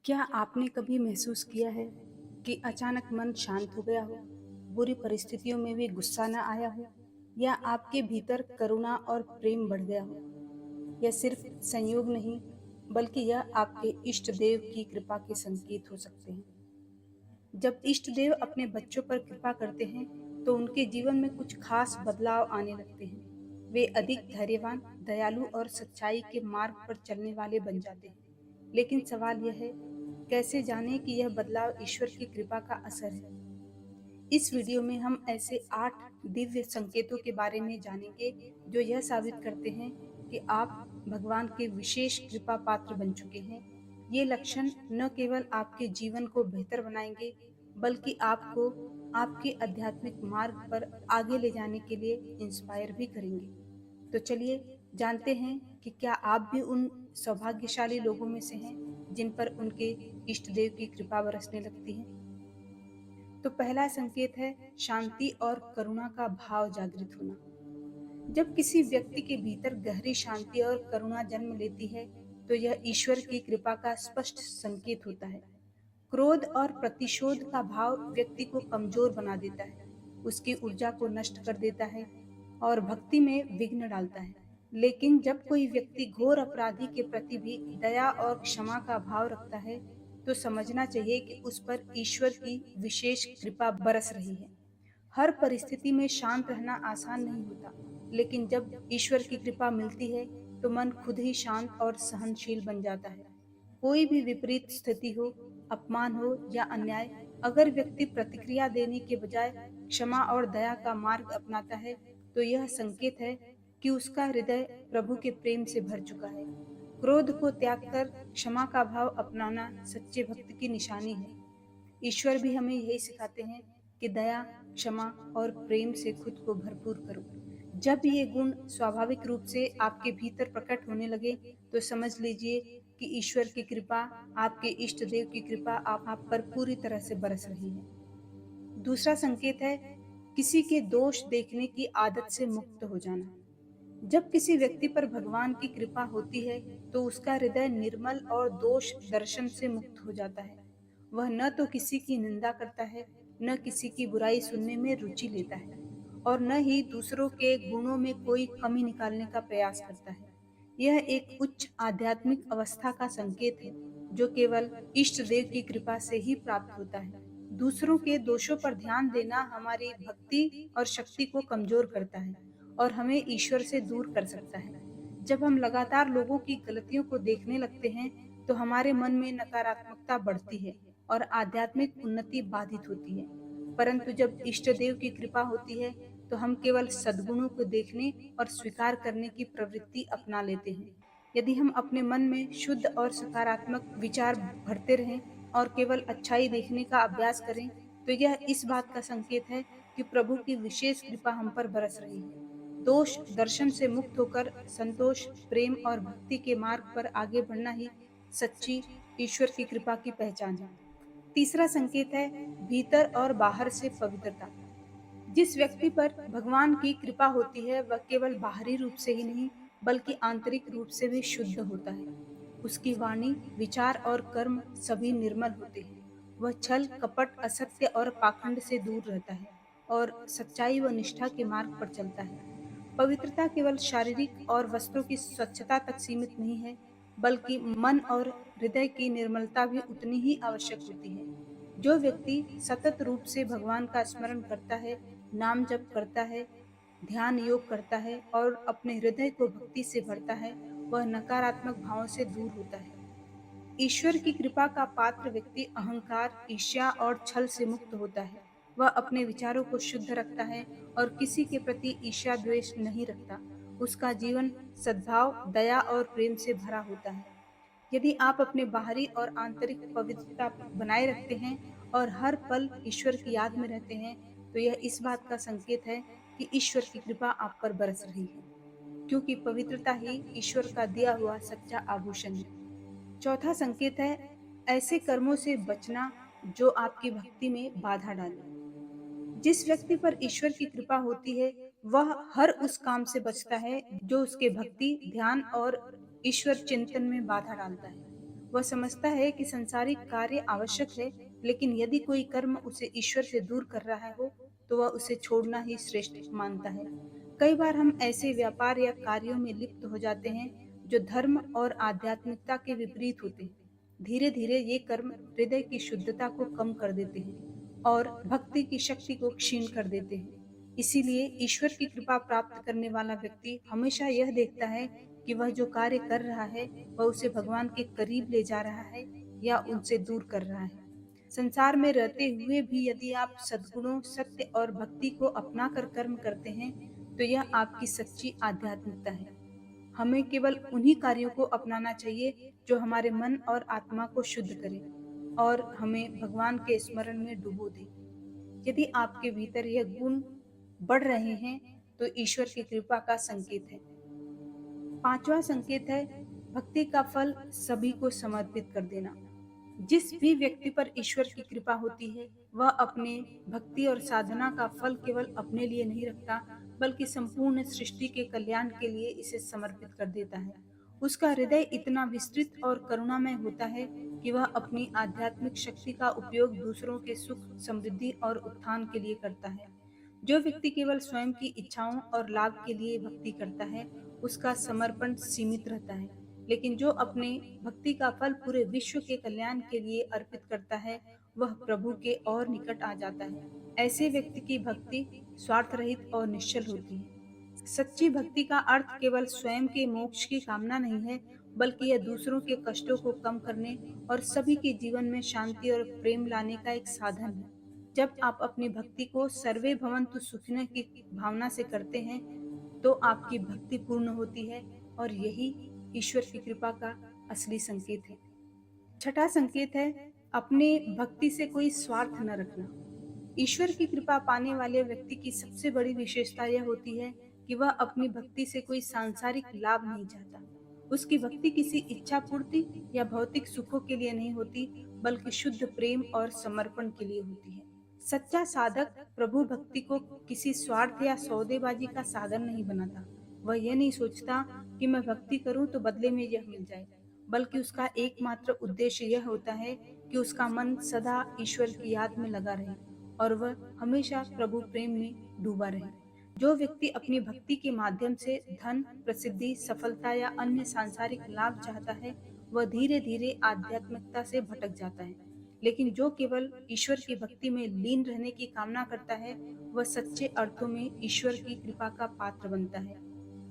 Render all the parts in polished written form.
क्या आपने कभी महसूस किया है कि अचानक मन शांत हो गया हो, बुरी परिस्थितियों में भी गुस्सा न आया हो, या आपके भीतर करुणा और प्रेम बढ़ गया हो? यह सिर्फ संयोग नहीं, बल्कि यह आपके इष्ट देव की कृपा के संकेत हो सकते हैं। जब इष्ट देव अपने बच्चों पर कृपा करते हैं, तो उनके जीवन में कुछ खास बदलाव आने लगते हैं। वे अधिक धैर्यवान, दयालु और सच्चाई के मार्ग पर चलने वाले बन जाते हैं। लेकिन सवाल यह है, कैसे जानें कि यह बदलाव ईश्वर की कृपा का असर है? इस वीडियो में हम ऐसे 8 दिव्य संकेतों के बारे में जानेंगे, जो यह साबित करते हैं कि आप भगवान के विशेष कृपा पात्र बन चुके हैं। ये लक्षण न केवल आपके जीवन को बेहतर बनाएंगे, बल्कि आपको आपके आध्यात्मिक मार्ग पर आगे ले जाने के लिए इंस्पायर भी करेंगे। तो चलिए जानते हैं कि क्या आप भी उन सौभाग्यशाली लोगों में से हैं, जिन पर उनके इष्ट देव की कृपा बरसने लगती है। तो पहला संकेत है शांति और करुणा का भाव जागृत होना। जब किसी व्यक्ति के भीतर गहरी शांति और करुणा जन्म लेती है, तो यह ईश्वर की कृपा का स्पष्ट संकेत होता है। क्रोध और प्रतिशोध का भाव व्यक्ति को कमजोर बना देता है, उसकी ऊर्जा को नष्ट कर देता है और भक्ति में विघ्न डालता है। लेकिन जब कोई व्यक्ति घोर अपराधी के प्रति भी दया और क्षमा का भाव रखता है, तो समझना चाहिए कि उस पर ईश्वर की विशेष कृपा बरस रही है। हर परिस्थिति में शांत रहना आसान नहीं होता, लेकिन जब ईश्वर की कृपा मिलती है, तो मन खुद ही शांत और सहनशील बन जाता है। कोई भी विपरीत स्थिति हो, अपमान हो या अन्याय, अगर व्यक्ति प्रतिक्रिया देने के बजाय क्षमा और दया का मार्ग अपनाता है, तो यह संकेत है कि उसका हृदय प्रभु के प्रेम से भर चुका है। क्रोध को त्याग कर क्षमा का भाव अपनाना सच्चे भक्त की निशानी है। ईश्वर भी हमें यही सिखाते हैं कि दया, क्षमा और प्रेम से खुद को भरपूर करो। जब ये गुण स्वाभाविक रूप से आपके भीतर प्रकट होने लगे, तो समझ लीजिए कि ईश्वर की कृपा, आपके इष्ट देव की कृपा आप पर पूरी तरह से बरस रही है। दूसरा संकेत है किसी के दोष देखने की आदत से मुक्त हो जाना। जब किसी व्यक्ति पर भगवान की कृपा होती है, तो उसका हृदय निर्मल और दोष दर्शन से मुक्त हो जाता है। वह न तो किसी की निंदा करता है, न किसी की बुराई सुनने में रुचि लेता है, और न ही दूसरों के गुणों में कोई कमी निकालने का प्रयास करता है। यह एक उच्च आध्यात्मिक अवस्था का संकेत है, जो केवल इष्ट देव की कृपा से ही प्राप्त होता है। दूसरों के दोषों पर ध्यान देना हमारी भक्ति और शक्ति को कमजोर करता है और हमें ईश्वर से दूर कर सकता है। जब हम लगातार लोगों की गलतियों को देखने लगते हैं, तो हमारे मन में नकारात्मकता बढ़ती है और आध्यात्मिक उन्नति बाधित होती है। परंतु जब इष्ट देव की कृपा होती है, तो हम केवल सद्गुणों को देखने और स्वीकार करने की प्रवृत्ति अपना लेते हैं। यदि हम अपने मन में शुद्ध और सकारात्मक विचार भरते रहें और केवल अच्छाई देखने का अभ्यास करें, तो यह इस बात का संकेत है कि प्रभु की विशेष कृपा हम पर बरस रही है। दोष दर्शन से मुक्त होकर संतोष, प्रेम और भक्ति के मार्ग पर आगे बढ़ना ही सच्ची ईश्वर की कृपा की पहचान है। तीसरा संकेत है भीतर और बाहर से पवित्रता। जिस व्यक्ति पर भगवान की कृपा होती है, वह केवल बाहरी रूप से ही नहीं, बल्कि आंतरिक रूप से भी शुद्ध होता है। उसकी वाणी, विचार और कर्म सभी निर्मल होते हैं। वह छल, कपट, असत्य और पाखंड से दूर रहता है और सच्चाई व निष्ठा के मार्ग पर चलता है। पवित्रता केवल शारीरिक और वस्त्रों की स्वच्छता तक सीमित नहीं है, बल्कि मन और हृदय की निर्मलता भी उतनी ही आवश्यक होती है। जो व्यक्ति सतत रूप से भगवान का स्मरण करता है, नाम जप करता है, ध्यान योग करता है और अपने हृदय को भक्ति से भरता है, वह नकारात्मक भावों से दूर होता है। ईश्वर की कृपा का पात्र व्यक्ति अहंकार, ईर्ष्या और छल से मुक्त होता है। वह अपने विचारों को शुद्ध रखता है और किसी के प्रति ईर्ष्या द्वेष नहीं रखता। उसका जीवन सद्भाव, दया और प्रेम से भरा होता है। यदि आप अपने बाहरी और आंतरिक पवित्रता बनाए रखते हैं और हर पल ईश्वर की याद में रहते हैं, तो यह इस बात का संकेत है कि ईश्वर की कृपा आप पर बरस रही है, क्योंकि पवित्रता ही ईश्वर का दिया हुआ सच्चा आभूषण है। चौथा संकेत है ऐसे कर्मों से बचना जो आपकी भक्ति में बाधा डाले। जिस व्यक्ति पर ईश्वर की कृपा होती है, वह हर उस काम से बचता है जो उसके भक्ति, ध्यान और ईश्वर चिंतन में बाधा डालता है। वह समझता है कि संसारिक कार्य आवश्यक है, लेकिन यदि कोई कर्म उसे ईश्वर से दूर कर रहा हो, तो वह उसे छोड़ना ही श्रेष्ठ मानता है। कई बार हम ऐसे व्यापार या कार्यों में लिप्त हो जाते हैं जो धर्म और आध्यात्मिकता के विपरीत होते हैं। धीरे धीरे ये कर्म हृदय की शुद्धता को कम कर देते हैं और भक्ति की शक्ति को क्षीण कर देते हैं। इसीलिए ईश्वर की कृपा प्राप्त करने वाला व्यक्ति हमेशा यह देखता है कि वह जो कार्य कर रहा है वह उसे भगवान के करीब ले जा रहा है या उनसे दूर कर रहा है। संसार में रहते हुए भी यदि आप सद्गुणों, सत्य और भक्ति को अपनाकर कर्म करते हैं, तो यह आपकी सच्ची आध्यात्मिकता है। हमें केवल उन्हीं कार्यों को अपनाना चाहिए जो हमारे मन और आत्मा को शुद्ध करें और हमें भगवान के स्मरण में डुबो दे। यदि आपके भीतर यह गुण बढ़ रहे हैं, तो ईश्वर की कृपा का संकेत है। पांचवा संकेत है भक्ति का फल सभी को समर्पित कर देना। जिस भी व्यक्ति पर ईश्वर की कृपा होती है, वह अपने भक्ति और साधना का फल केवल अपने लिए नहीं रखता, बल्कि संपूर्ण सृष्टि के कल्याण के लिए इसे समर्पित कर देता है। उसका हृदय इतना विस्तृत और करुणामय होता है कि वह अपनी आध्यात्मिक शक्ति का उपयोग दूसरों के सुख, समृद्धि और उत्थान के लिए करता है। जो व्यक्ति केवल स्वयं की इच्छाओं और लाभ के लिए भक्ति करता है, उसका समर्पण सीमित रहता है। लेकिन जो अपने भक्ति का फल पूरे विश्व के कल्याण के लिए अर्पित करता है, वह प्रभु के और निकट आ जाता है। ऐसे व्यक्ति की भक्ति स्वार्थ रहित और निश्चल होती है। सच्ची भक्ति का अर्थ केवल स्वयं के मोक्ष की कामना नहीं है, बल्कि यह दूसरों के कष्टों को कम करने और सभी के जीवन में शांति और प्रेम लाने का एक साधन है। जब आप अपनी भक्ति को सर्वे भवन्तु सुखिनः की भावना से करते हैं, तो आपकी भक्ति पूर्ण होती है और यही ईश्वर की कृपा का असली संकेत है। छठा संकेत है अपने भक्ति से कोई स्वार्थ न रखना। ईश्वर की कृपा पाने वाले व्यक्ति की सबसे बड़ी विशेषता यह होती है कि वह अपनी भक्ति से कोई सांसारिक लाभ नहीं चाहता। उसकी भक्ति किसी इच्छा पूर्ति या भौतिक सुखों के लिए नहीं होती, बल्कि शुद्ध प्रेम और समर्पण के लिए होती है। सच्चा साधक प्रभु भक्ति को किसी स्वार्थ या सौदेबाजी का साधन नहीं बनाता। वह यह नहीं सोचता कि मैं भक्ति करूं तो बदले में यह मिल जाए, बल्कि उसका एकमात्र उद्देश्य यह होता है कि उसका मन सदा ईश्वर की याद में लगा रहे और वह हमेशा प्रभु प्रेम में डूबा रहे। जो व्यक्ति अपनी भक्ति के माध्यम से धन, प्रसिद्धि, सफलता या अन्य सांसारिक लाभ चाहता है, वह धीरे धीरे आध्यात्मिकता से भटक जाता है। लेकिन जो केवल ईश्वर की भक्ति में लीन रहने की कामना करता है, वह सच्चे अर्थों में ईश्वर की कृपा का पात्र बनता है।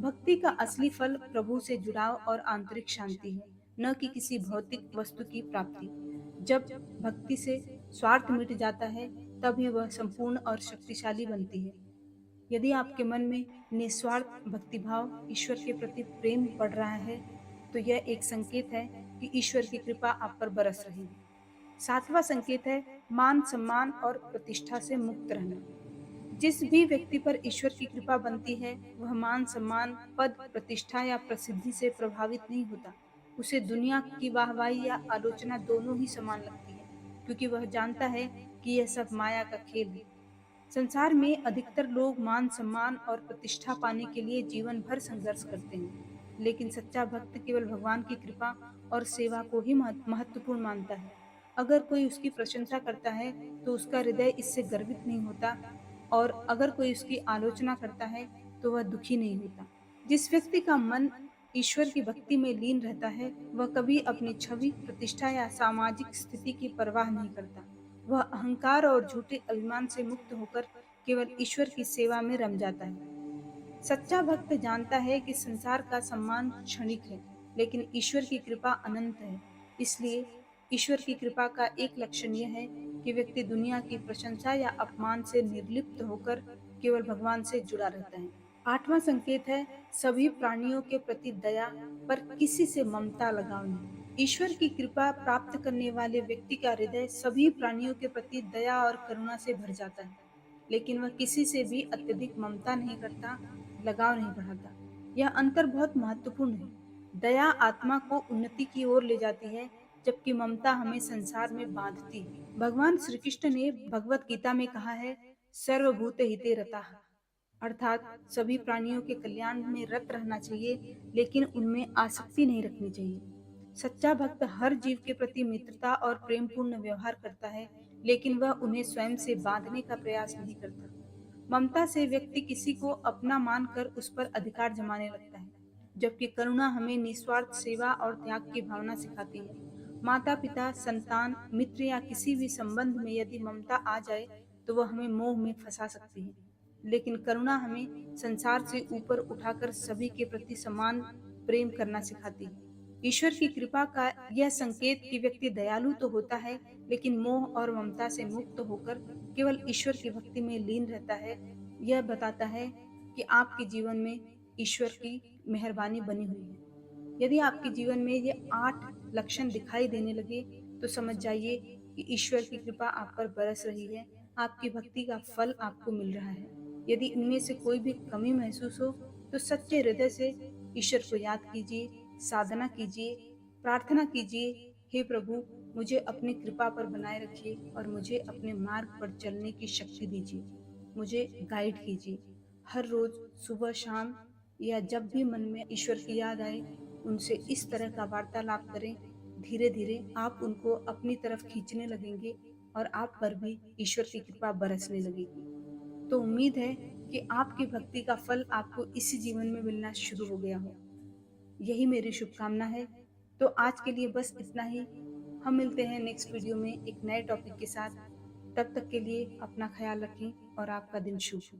भक्ति का असली फल प्रभु से जुड़ाव और आंतरिक शांति है, न कि किसी भौतिक वस्तु की प्राप्ति। जब भक्ति से स्वार्थ मिट जाता है, तभी वह संपूर्ण और शक्तिशाली बनती है। यदि आपके मन में निस्वार्थ भक्तिभाव, ईश्वर के प्रति प्रेम बढ़ रहा है, तो यह एक संकेत है कि ईश्वर की कृपा आप पर बरस रही है। सातवां संकेत है मान, सम्मान और प्रतिष्ठा से मुक्त रहना। जिस भी व्यक्ति पर ईश्वर की कृपा बनती है, वह मान, सम्मान, पद, प्रतिष्ठा या प्रसिद्धि से प्रभावित नहीं होता। उसे दुनिया की वाहवाही या आलोचना दोनों ही समान लगती है, क्योंकि वह जानता है कि यह सब माया का खेल है। संसार में अधिकतर लोग मान, सम्मान और प्रतिष्ठा पाने के लिए जीवन भर संघर्ष करते हैं, लेकिन सच्चा भक्त केवल भगवान की कृपा और सेवा को ही महत्वपूर्ण मानता है। अगर कोई उसकी प्रशंसा करता है, तो उसका हृदय इससे गर्वित नहीं होता, और अगर कोई उसकी आलोचना करता है, तो वह दुखी नहीं होता। जिस व्यक्ति का मन ईश्वर की भक्ति में लीन रहता है, वह कभी अपनी छवि, प्रतिष्ठा या सामाजिक स्थिति की परवाह नहीं करता। वह अहंकार और झूठे अभिमान से मुक्त होकर केवल ईश्वर की सेवा में रम जाता है। सच्चा भक्त जानता है कि संसार का सम्मान क्षणिक है, लेकिन ईश्वर की कृपा अनंत है। इसलिए ईश्वर की कृपा का एक लक्षण यह है कि व्यक्ति दुनिया की प्रशंसा या अपमान से निर्लिप्त होकर केवल भगवान से जुड़ा रहता है। आठवां संकेत है सभी प्राणियों के प्रति दया, पर किसी से ममता लगाव नहीं। ईश्वर की कृपा प्राप्त करने वाले व्यक्ति का हृदय सभी प्राणियों के प्रति दया और करुणा से भर जाता है, लेकिन वह किसी से भी अत्यधिक ममता नहीं करता, लगाव नहीं बढ़ाता। यह अंतर बहुत महत्वपूर्ण है। दया आत्मा को उन्नति की ओर ले जाती है, जबकि ममता हमें संसार में बांधती है। भगवान श्री कृष्ण ने भगवत गीता में कहा है, सर्वभूत हिते रताः, अर्थात सभी प्राणियों के कल्याण में रत रहना चाहिए, लेकिन उनमें आसक्ति नहीं रखनी चाहिए। सच्चा भक्त हर जीव के प्रति मित्रता और प्रेमपूर्ण व्यवहार करता है, लेकिन वह उन्हें स्वयं से बांधने का प्रयास नहीं करता। ममता से व्यक्ति किसी को अपना मानकर उस पर अधिकार जमाने लगता है, जबकि करुणा हमें निस्वार्थ सेवा और त्याग की भावना सिखाती है। माता पिता, संतान, मित्र या किसी भी संबंध में यदि ममता आ जाए, तो वह हमें मोह में फंसा सकती है। लेकिन करुणा हमें संसार से ऊपर उठाकर सभी के प्रति समान प्रेम करना सिखाती है। ईश्वर की कृपा का यह संकेत कि व्यक्ति दयालु तो होता है, लेकिन मोह और ममता से मुक्त होकर केवल ईश्वर की भक्ति में लीन रहता है। यह बताता है कि आपके जीवन में ईश्वर की मेहरबानी बनी हुई है। यदि आपके जीवन में ये 8 लक्षण दिखाई देने लगे, तो समझ जाइए कि ईश्वर की कृपा आप पर बरस रही है, आपकी भक्ति का फल आपको मिल रहा है। यदि इनमें से कोई भी कमी महसूस हो, तो सच्चे हृदय से ईश्वर को याद कीजिए, साधना कीजिए, प्रार्थना कीजिए, हे प्रभु, मुझे अपनी कृपा पर बनाए रखिए और मुझे अपने मार्ग पर चलने की शक्ति दीजिए। मुझे गाइड कीजिए। हर रोज सुबह शाम या जब भी मन में ईश्वर की याद आए, उनसे इस तरह का वार्तालाप करें। धीरे धीरे आप उनको अपनी तरफ खींचने लगेंगे और आप पर भी ईश्वर की कृपा बरसने लगेगी। तो उम्मीद है कि आपकी भक्ति का फल आपको इसी जीवन में मिलना शुरू हो गया हो। यही मेरी शुभकामना है। तो आज के लिए बस इतना ही। हम मिलते हैं नेक्स्ट वीडियो में एक नए टॉपिक के साथ। तब तक के लिए अपना ख्याल रखें और आपका दिन शुभ हो।